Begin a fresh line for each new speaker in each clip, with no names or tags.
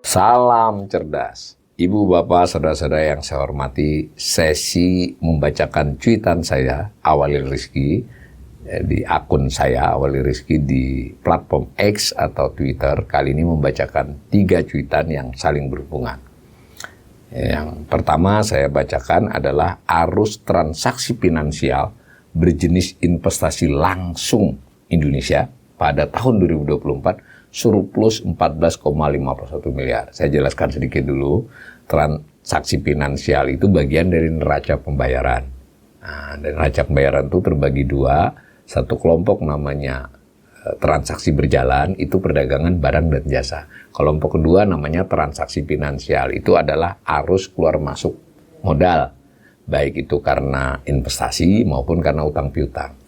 Salam cerdas. Ibu, bapak, saudara-saudara yang saya hormati, sesi membacakan cuitan saya, Awali Rizky, di akun saya, Awali Rizky, di platform X atau Twitter, kali ini membacakan 3 cuitan yang saling berhubungan. Yang pertama saya bacakan adalah arus transaksi finansial berjenis investasi langsung Indonesia pada tahun 2024 surplus 14,51 miliar. Saya jelaskan sedikit dulu, transaksi finansial itu bagian dari neraca pembayaran. Nah, dan neraca pembayaran itu terbagi 2, satu kelompok namanya transaksi berjalan, itu perdagangan barang dan jasa. Kelompok kedua namanya transaksi finansial, itu adalah arus keluar masuk modal, baik itu karena investasi maupun karena utang piutang.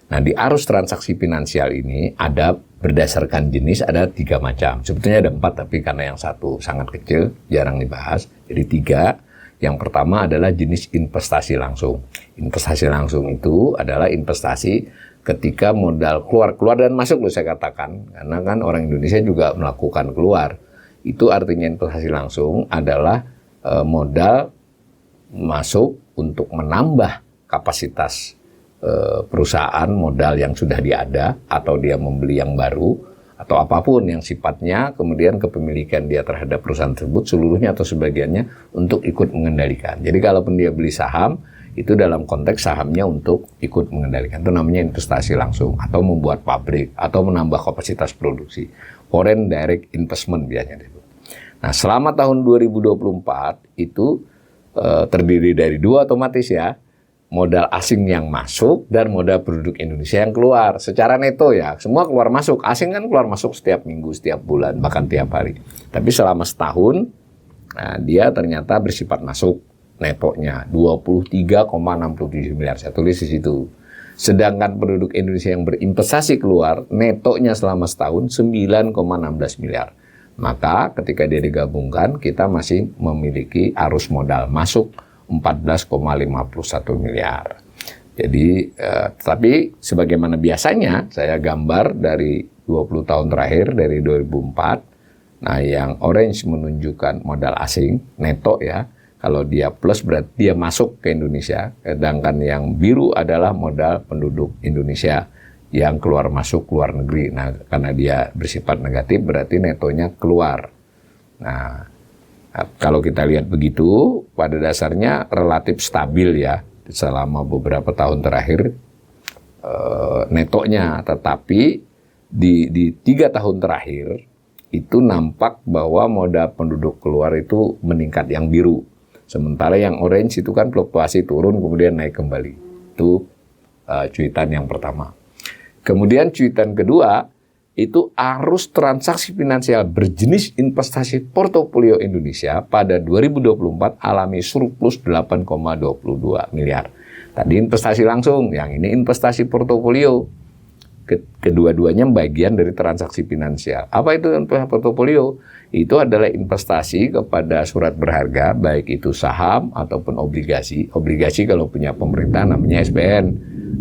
Nah, di arus transaksi finansial ini ada berdasarkan jenis ada 3 macam. Sebetulnya ada 4, tapi karena yang satu sangat kecil, jarang dibahas. Jadi 3. Yang pertama adalah jenis investasi langsung. Investasi langsung itu adalah investasi ketika modal keluar dan masuk, loh saya katakan. Karena kan orang Indonesia juga melakukan keluar. Itu artinya investasi langsung adalah modal masuk untuk menambah kapasitas perusahaan, modal yang sudah diada, atau dia membeli yang baru, atau apapun yang sifatnya kemudian kepemilikan dia terhadap perusahaan tersebut seluruhnya atau sebagiannya untuk ikut mengendalikan. Jadi kalaupun dia beli saham, itu dalam konteks sahamnya untuk ikut mengendalikan. Itu namanya investasi langsung, atau membuat pabrik, atau menambah kapasitas produksi. Foreign direct investment biasanya. Nah, selama tahun 2024 itu terdiri dari 2 otomatis ya. Modal asing yang masuk dan modal penduduk Indonesia yang keluar. Secara neto ya, semua keluar masuk. Asing kan keluar masuk setiap minggu, setiap bulan, bahkan tiap hari. Tapi selama setahun, nah, dia ternyata bersifat masuk netonya 23,67 miliar. Saya tulis di situ. Sedangkan penduduk Indonesia yang berinvestasi keluar, netonya selama setahun 9,16 miliar. Maka ketika dia digabungkan, kita masih memiliki arus modal masuk 14,51 miliar. Jadi, tapi sebagaimana biasanya saya gambar dari 20 tahun terakhir, dari 2004, nah yang orange menunjukkan modal asing, neto ya, kalau dia plus berarti dia masuk ke Indonesia, sedangkan yang biru adalah modal penduduk Indonesia yang keluar masuk luar negeri. Nah, karena dia bersifat negatif berarti netonya keluar. Nah, kalau kita lihat begitu, pada dasarnya relatif stabil ya selama beberapa tahun terakhir netonya. Tetapi di 3 tahun terakhir itu nampak bahwa modal penduduk keluar itu meningkat, yang biru. Sementara yang orange itu kan fluktuasi turun kemudian naik kembali. Itu cuitan yang pertama. Kemudian cuitan kedua, itu arus transaksi finansial berjenis investasi portofolio Indonesia pada 2024 alami surplus 8,22 miliar. Tadi investasi langsung, yang ini investasi portofolio. Kedua-duanya bagian dari transaksi finansial. Apa itu investasi portofolio? Itu adalah investasi kepada surat berharga, baik itu saham ataupun obligasi. Obligasi kalau punya pemerintah namanya SBN,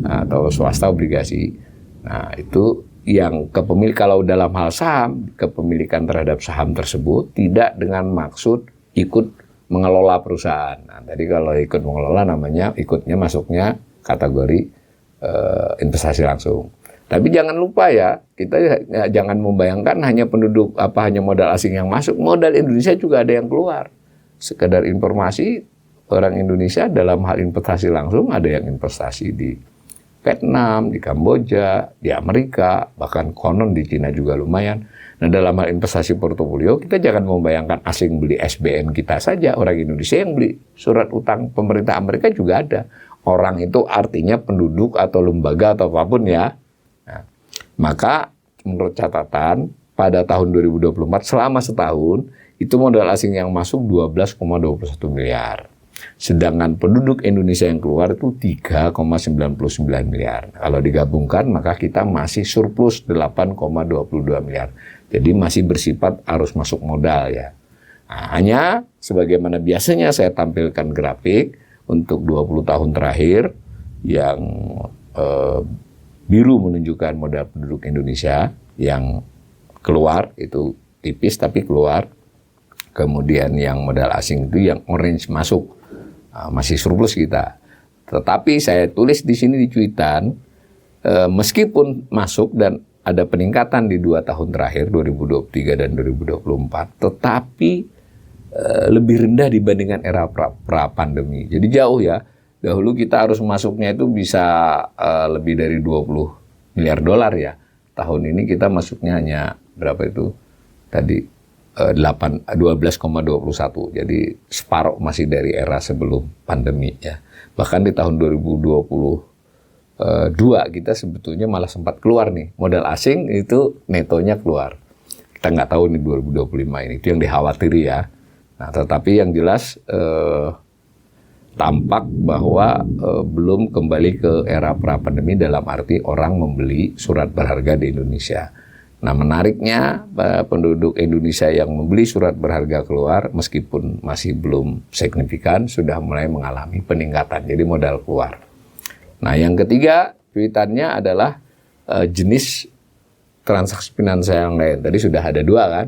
atau swasta obligasi. Nah, itu yang kalau dalam hal saham, kepemilikan terhadap saham tersebut tidak dengan maksud ikut mengelola perusahaan. Nah, tadi kalau ikut mengelola namanya masuknya kategori investasi langsung. Tapi jangan lupa ya, kita jangan membayangkan hanya hanya modal asing yang masuk, modal Indonesia juga ada yang keluar. Sekedar informasi, orang Indonesia dalam hal investasi langsung ada yang investasi di Vietnam, di Kamboja, di Amerika, bahkan konon di Cina juga lumayan. Nah, dalam hal investasi portofolio, kita jangan membayangkan asing beli SBN kita saja. Orang Indonesia yang beli surat utang pemerintah Amerika juga ada. Orang itu artinya penduduk atau lembaga atau apapun ya. Nah, maka menurut catatan, pada tahun 2024, selama setahun, itu modal asing yang masuk 12,21 miliar. Sedangkan penduduk Indonesia yang keluar itu 3,99 miliar. Kalau digabungkan maka kita masih surplus 8,22 miliar. Jadi masih bersifat arus masuk modal ya. Nah, hanya sebagaimana biasanya saya tampilkan grafik untuk 20 tahun terakhir yang eh, biru menunjukkan modal penduduk Indonesia yang keluar itu tipis tapi keluar. Kemudian yang modal asing itu yang orange masuk, masih surplus kita. Tetapi saya tulis di sini di cuitan, meskipun masuk dan ada peningkatan di 2 tahun terakhir 2023 dan 2024, tetapi lebih rendah dibandingkan era pra pandemi. Jadi jauh ya. Dahulu kita harus masuknya itu bisa lebih dari 20 miliar dolar ya. Tahun ini kita masuknya hanya berapa itu? Tadi 12,21. Jadi separuh masih dari era sebelum pandemi ya. Bahkan di tahun 2022 kita sebetulnya malah sempat keluar nih. Modal asing itu netonya keluar. Kita nggak tahu nih 2025 ini. Itu yang dikhawatiri ya. Nah, tetapi yang jelas tampak bahwa belum kembali ke era pra-pandemi dalam arti orang membeli surat berharga di Indonesia. Nah, menariknya penduduk Indonesia yang membeli surat berharga keluar meskipun masih belum signifikan sudah mulai mengalami peningkatan. Jadi modal keluar. Nah, yang ketiga cuitannya adalah jenis transaksi finansial yang lain. Tadi sudah ada 2 kan,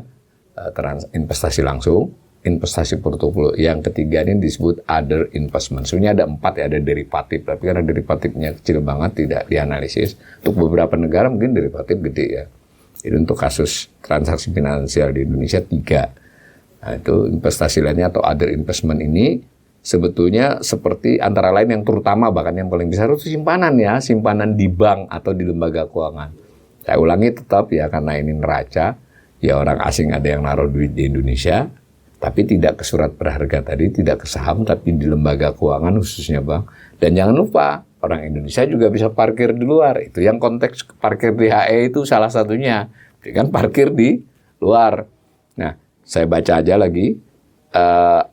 investasi langsung, investasi portofolio. Yang ketiga ini disebut other investment. Sebenarnya ada 4 ya, ada derivatif. Tapi karena derivatifnya kecil banget tidak dianalisis. Untuk beberapa negara mungkin derivatif gede ya. Itu untuk kasus transaksi finansial di Indonesia 3. Nah, itu investasi lainnya atau other investment ini sebetulnya seperti antara lain yang terutama bahkan yang paling besar itu simpanan ya, simpanan di bank atau di lembaga keuangan. Saya ulangi tetap ya karena ini neraca, ya orang asing ada yang naruh duit di Indonesia, tapi tidak ke surat berharga tadi, tidak ke saham, tapi di lembaga keuangan khususnya bank. Dan jangan lupa, orang Indonesia juga bisa parkir di luar. Itu yang konteks parkir di HE itu salah satunya. Kan parkir di luar. Nah, saya baca aja lagi.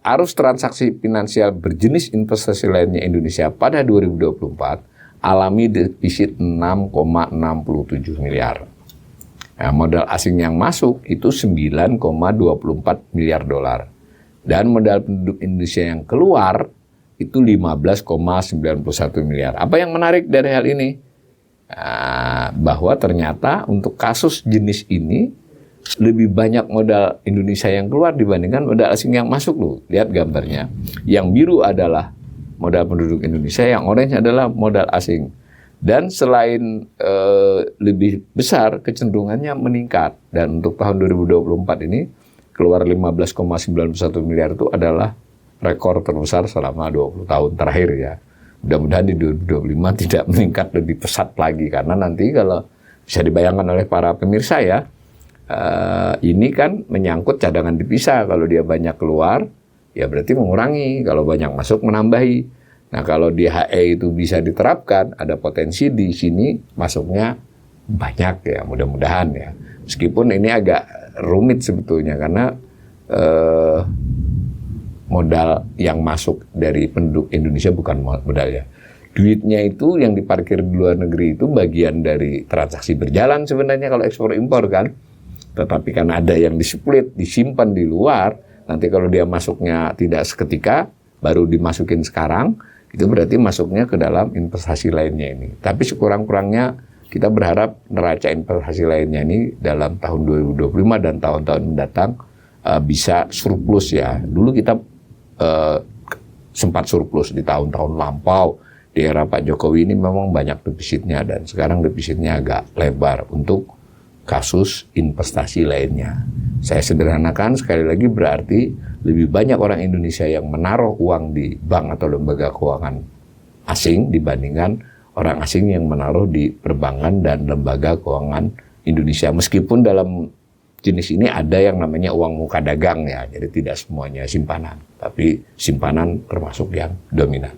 Arus transaksi finansial berjenis investasi lainnya Indonesia pada 2024 alami defisit 6,67 miliar. Nah, modal asing yang masuk itu 9,24 miliar dolar. Dan modal penduduk Indonesia yang keluar itu 15,91 miliar. Apa yang menarik dari hal ini? Bahwa ternyata untuk kasus jenis ini lebih banyak modal Indonesia yang keluar dibandingkan modal asing yang masuk loh. Lihat gambarnya. Yang biru adalah modal penduduk Indonesia, yang orange adalah modal asing. Dan selain lebih besar, kecenderungannya meningkat. Dan untuk tahun 2024 ini, keluar 15,91 miliar itu adalah rekor terbesar selama 20 tahun terakhir ya. Mudah-mudahan di 2025 tidak meningkat lebih pesat lagi. Karena nanti kalau bisa dibayangkan oleh para pemirsa ya, ini kan menyangkut cadangan devisa. Kalau dia banyak keluar, ya berarti mengurangi. Kalau banyak masuk, menambahi. Nah, kalau di HE itu bisa diterapkan, ada potensi di sini masuknya banyak ya, mudah-mudahan ya. Meskipun ini agak rumit sebetulnya, karena modal yang masuk dari penduduk Indonesia bukan modal ya. Duitnya itu yang diparkir di luar negeri itu bagian dari transaksi berjalan sebenarnya kalau ekspor impor kan. Tetapi kan ada yang displit, disimpan di luar, nanti kalau dia masuknya tidak seketika, baru dimasukin sekarang, itu berarti masuknya ke dalam investasi lainnya ini. Tapi sekurang-kurangnya kita berharap neraca investasi lainnya ini dalam tahun 2025 dan tahun-tahun mendatang bisa surplus ya. Dulu kita sempat surplus di tahun-tahun lampau. Di era Pak Jokowi ini memang banyak defisitnya dan sekarang defisitnya agak lebar untuk kasus investasi lainnya. Saya sederhanakan sekali lagi berarti lebih banyak orang Indonesia yang menaruh uang di bank atau lembaga keuangan asing dibandingkan orang asing yang menaruh di perbankan dan lembaga keuangan Indonesia. Meskipun dalam jenis ini ada yang namanya uang muka dagang ya, jadi tidak semuanya simpanan, tapi simpanan termasuk yang dominan.